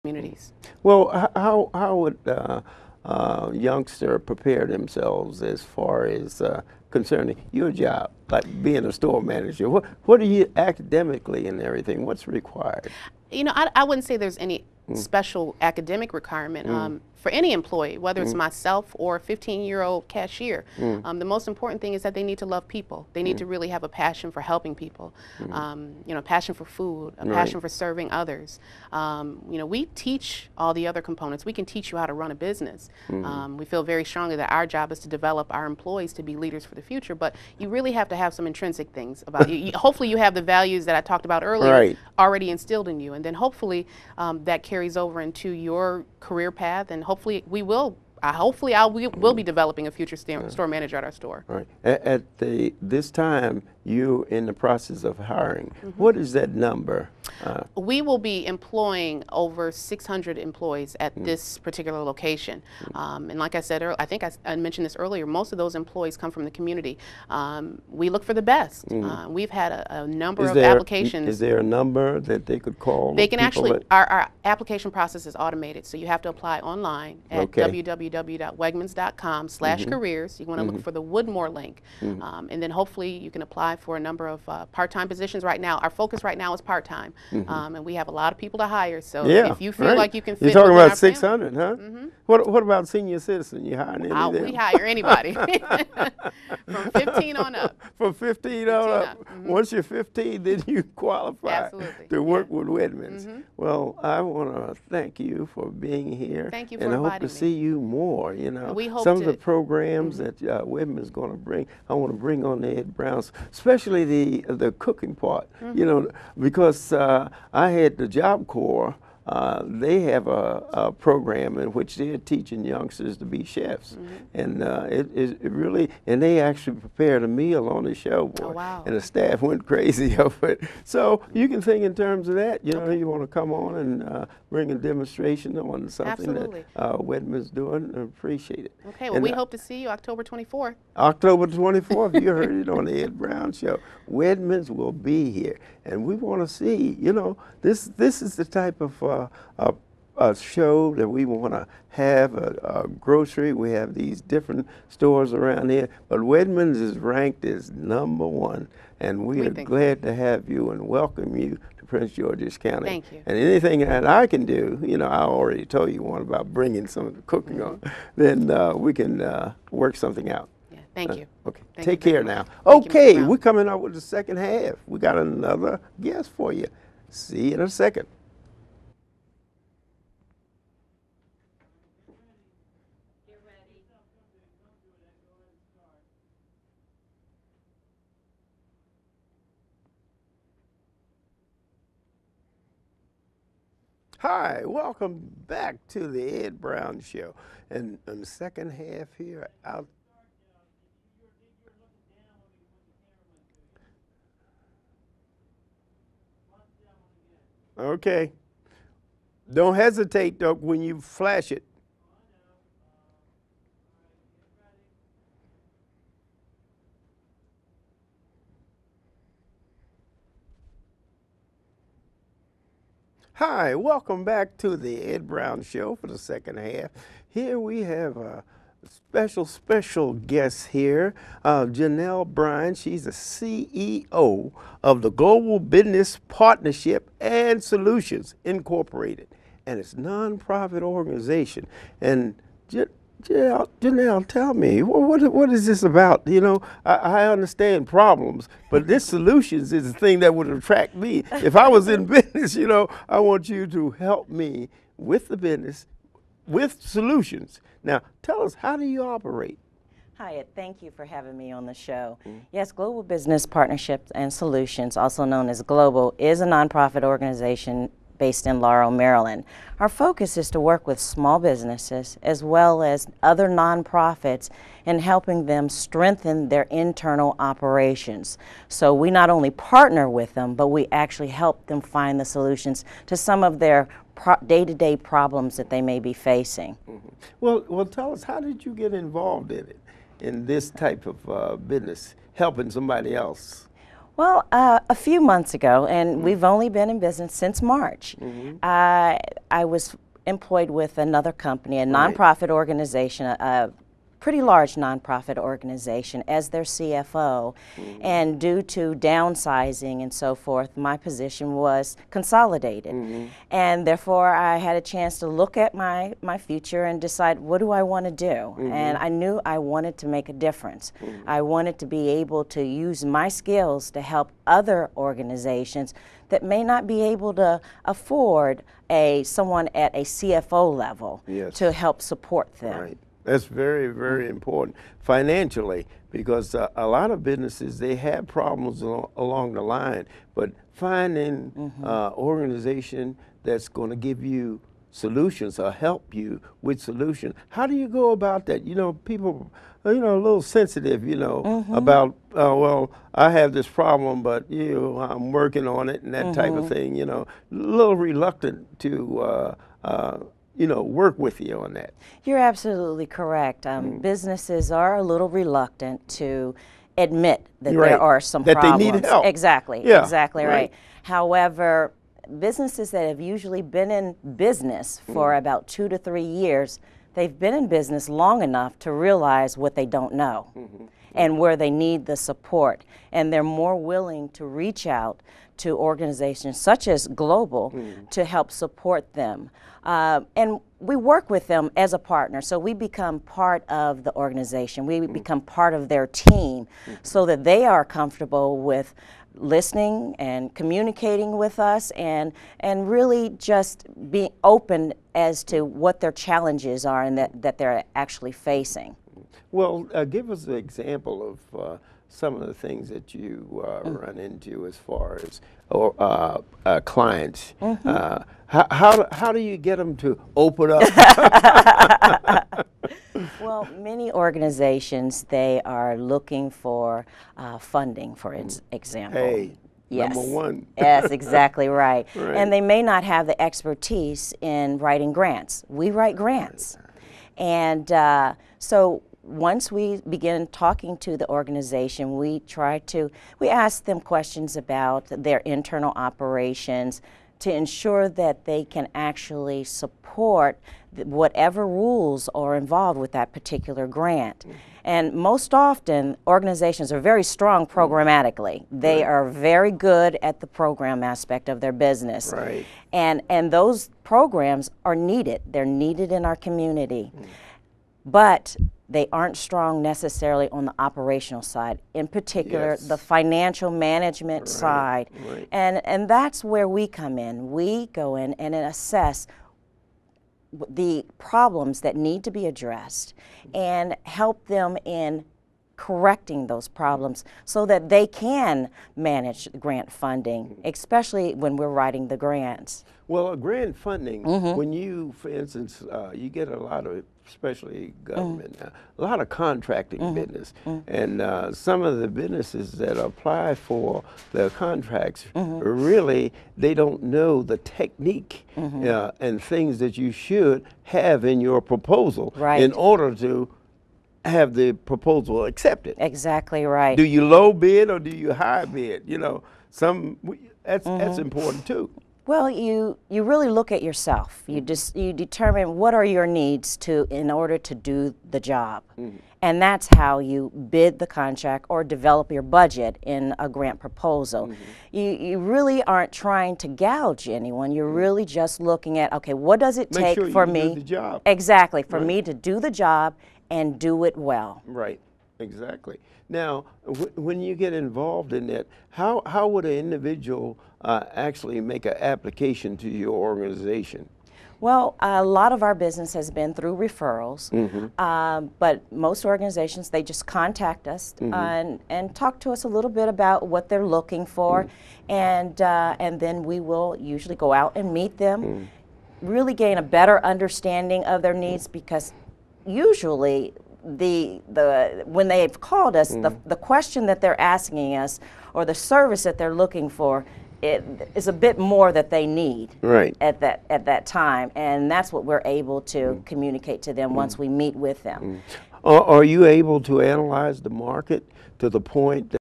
communities. Well, how would youngster prepare themselves as far as concerning your job, like being a store manager? What are you academically and everything? What's required? You know, I wouldn't say there's any special academic requirement for any employee, whether it's myself or a 15-year-old cashier. The most important thing is that they need to love people. They need to really have a passion for helping people, you know, passion for food, a passion for serving others. You know, we teach all the other components. We can teach you how to run a business. We feel very strongly that our job is to develop our employees to be leaders for the future, but you really have to have some intrinsic things about you. Hopefully you have the values that I talked about earlier already instilled in you, and then hopefully that carries over into your career path, and hopefully we will. Hopefully we will be developing a future store manager at our store. Right. At this time, you're in the process of hiring. What is that number? We will be employing over 600 employees at this particular location. And like I said, I think I mentioned this earlier, most of those employees come from the community. We look for the best. We've had a number of applications. Is there a number that they could call? They can actually, our application process is automated, so you have to apply online at www.wegmans.com/careers. You want to look for the Woodmore link. And then hopefully you can apply for a number of part-time positions right now. Our focus right now is part-time. And we have a lot of people to hire, so if you feel like you can fit. You're talking about 600, huh? What about senior citizen? You hiring any of them? We hire anybody. From 15 on up. From 15 on up. Once you're 15, then you qualify to work with Wegmans. Well, I want to thank you for being here. Thank you for inviting me. And I hope to see you more. You know, some of the programs that Wegmans is going to bring, I want to bring on the Ed Browns, especially the cooking part. You know, because I had the Job Corps. They have a program in which they're teaching youngsters to be chefs, and it really, and they actually prepared a meal on the show, boy. Oh, wow. And the staff went crazy over it. So you can think in terms of that. You know, you want to come on and bring a demonstration on something that Wegman's doing. I appreciate it. Okay, well, and we hope to see you October 24th. October 24th, you heard it on the Ed Brown Show. Wegmans will be here, and we want to see, you know, this is the type of a show that we want to have, a grocery. We have these different stores around here, but Wegmans is ranked as #1, and we are glad to have you and welcome you to Prince George's County. Thank you. And anything that I can do, you know, I already told you one about bringing some of the cooking on, then we can work something out. Thank you. Okay, take care now. Okay, we're coming up with the second half. We got another guest for you. See you in a second. Hi, welcome back to the Ed Brown Show. And in the second half here, okay. Don't hesitate, though, when you flash it. Hi, welcome back to the Ed Brown Show for the second half. Here we have a special guest here, Janelle Bryan. She's the CEO of the Global Business Partnership and Solutions Incorporated, and it's a nonprofit organization. And Janelle, tell me, what is this about? You know, I understand problems, but this solutions is the thing that would attract me. If I was in business, you know, I want you to help me with the business, with solutions. Now, tell us, how do you operate? Hi, thank you for having me on the show. Yes, Global Business Partnerships and Solutions, also known as Global, is a nonprofit organization based in Laurel, Maryland. Our focus is to work with small businesses as well as other nonprofits in helping them strengthen their internal operations. So we not only partner with them, but we actually help them find the solutions to some of their day-to-day problems that they may be facing. Well, tell us, how did you get involved in it, in this type of business, helping somebody else? Well, a few months ago, and we've only been in business since March, I was employed with another company, a nonprofit organization, a pretty large nonprofit organization, as their CFO. And due to downsizing and so forth, my position was consolidated. And therefore, I had a chance to look at my future and decide, what do I want to do? And I knew I wanted to make a difference. I wanted to be able to use my skills to help other organizations that may not be able to afford someone at a CFO level to help support them. Right. That's very, very important financially, because a lot of businesses, they have problems along the line, but finding organization that's going to give you solutions or help you with solutions. How do you go about that? You know, people, a little sensitive, about, well, I have this problem, but, I'm working on it and that type of thing, a little reluctant to, work with you on that. You're absolutely correct. Businesses are a little reluctant to admit that there are some problems. They need help. Exactly, exactly right. However, businesses that have usually been in business for about 2 to 3 years, they've been in business long enough to realize what they don't know and where they need the support. And they're more willing to reach out to organizations such as Global to help support them. And we work with them as a partner, so we become part of the organization. We become part of their team so that they are comfortable with listening and communicating with us and really just being open as to what their challenges are and that they're actually facing. Well, give us an example of some of the things that you run into as far as clients. How do you get them to open up? Well, many organizations, they are looking for funding, for example. Hey, yes. Number one. Yes, exactly right. And they may not have the expertise in writing grants. We write grants. And so once we begin talking to the organization, we ask them questions about their internal operations to ensure that they can actually support whatever rules are involved with that particular grant. And most often, organizations are very strong programmatically. They are very good at the program aspect of their business. And those programs are needed. They're needed in our community. But they aren't strong necessarily on the operational side, in particular the financial management side. And that's where we come in. We go in and assess the problems that need to be addressed and help them in correcting those problems so that they can manage grant funding, especially when we're writing the grants. Well, grant funding, when you, for instance, you get a lot of, especially government, a lot of contracting business. And some of the businesses that apply for the contracts, really, they don't know the technique and things that you should have in your proposal in order to have the proposal accepted. Exactly right. Do you low bid or do you high bid? That's important too. Well, you really look at yourself. You determine what are your needs in order to do the job. And that's how you bid the contract or develop your budget in a grant proposal. You really aren't trying to gouge anyone. You're really just looking at, okay, what does it take for me? Do the job. Exactly, for me to do the job and do it well. Right, exactly. Now, when you get involved in that, how would an individual actually make an application to your organization? Well, a lot of our business has been through referrals, but most organizations, they just contact us and talk to us a little bit about what they're looking for, and then we will usually go out and meet them, really gain a better understanding of their needs, because usually when they've called us, the question that they're asking us or the service that they're looking for, it is a bit more that they need at that time, and that's what we're able to communicate to them once we meet with them. Are you able to analyze the market to the point that